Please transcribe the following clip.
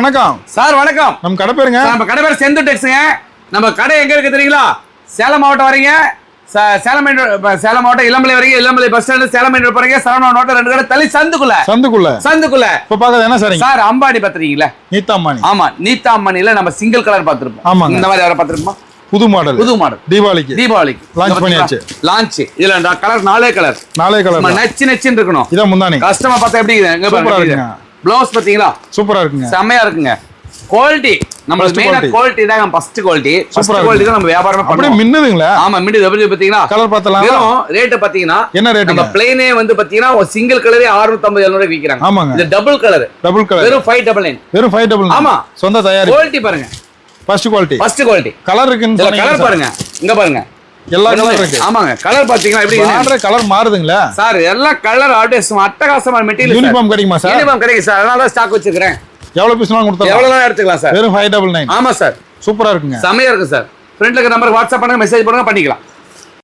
வணக்கம் சார். வணக்கம். நம்ம கடை பேருங்க. நம்ம கடை பேர் செந்து டெக்ஸுங்க. நம்ம கடை எங்க இருக்கு தெரியுங்களா? சேலம் மாவட்டம் வரீங்க, சேலம் மாவட்டம் இளம்பிள்ளை வரீங்க, இளம்பிள்ளை பஸ் ஸ்டாண்ட் சேலம் போறீங்க, சரவணா நோட்ட 2 கடை தள்ளி சந்துக்குள்ள இப்ப பாக்குறது என்ன சார்? சார் அம்பானி பாத்துறீங்களா? நீத்தா அம்பானி. ஆமா, நீத்தா அம்பானில நம்ம சிங்கிள் கலர் பாத்துருப்போம். ஆமாங்க. இந்த மாதிரி யாரை பாத்துருப்போம்? புது மாடல் தீபாவளிக்கு லான்ச் பண்ணியாச்சு. லான்ச் இதுல கலர் 4 கலர் நச்சுன்னு இருக்கணும். இதான் முந்தானி. கஸ்டமர் பார்த்தா எப்படி இருக்கு? சூப்பரா இருக்குங்க. ப்ளவுஸ் பாத்தீங்களா? சூப்பரா இருக்குங்க. செமையா இருக்குங்க. குவாலிட்டி நம்ம மெயினா குவாலிட்டி தான் ஃபர்ஸ்ட் குவாலிட்டி. ஃபர்ஸ்ட் குவாலிட்டி தான் நம்ம வியாபாரமே பண்றோம். அப்படியே மின்னுதுங்களா? ஆமா, மின்னுது. எப்படி பாத்தீங்களா? கலர் பார்த்தலாம். வெறும் ரேட் பாத்தீங்கன்னா என்ன ரேட்? நம்ம ப்ளைனே வந்து பாத்தீங்கன்னா ஒரு சிங்கிள் கலரே 650 700 விக்கிறாங்க. ஆமாங்க. இது டபுள் கலர் வெறும் 599. வெறும் 599. ஆமா, சொந்த தயாரிப்பு. குவாலிட்டி பாருங்க. First quality. கலர் இருக்குன்னு சொன்னீங்க. கலர் பாருங்க, இங்க பாருங்க. எல்லா கலர் இருக்கு. ஆமாங்க. கலர் பாத்தீங்கன்னா எப்படி ஆர்டர் கலர் மாறுதுங்களா சார்? எல்லா கலர் ஆர்டர்ஸ் அட்டகாசமான மெட்டீரியல். யூனிஃபார்ம் கிடைக்குமா சார்? யூனிஃபார்ம் கிடைக்கும் சார். அதனால ஸ்டாக் வச்சிருக்கேன். எவ்வளவு பீஸ்லாம் கொடுத்தா? எவ்வளவு எடுத்துக்கலாம் சார்? வெறும் 599. ஆமா சார். சூப்பரா இருக்குங்க. செமையா இருக்கு சார். ஃப்ரெண்ட்ல இருக்க நம்பருக்கு வாட்ஸ்அப் பண்ணுங்க, மெசேஜ் பண்ணுங்க, பண்ணிக்கலாம்.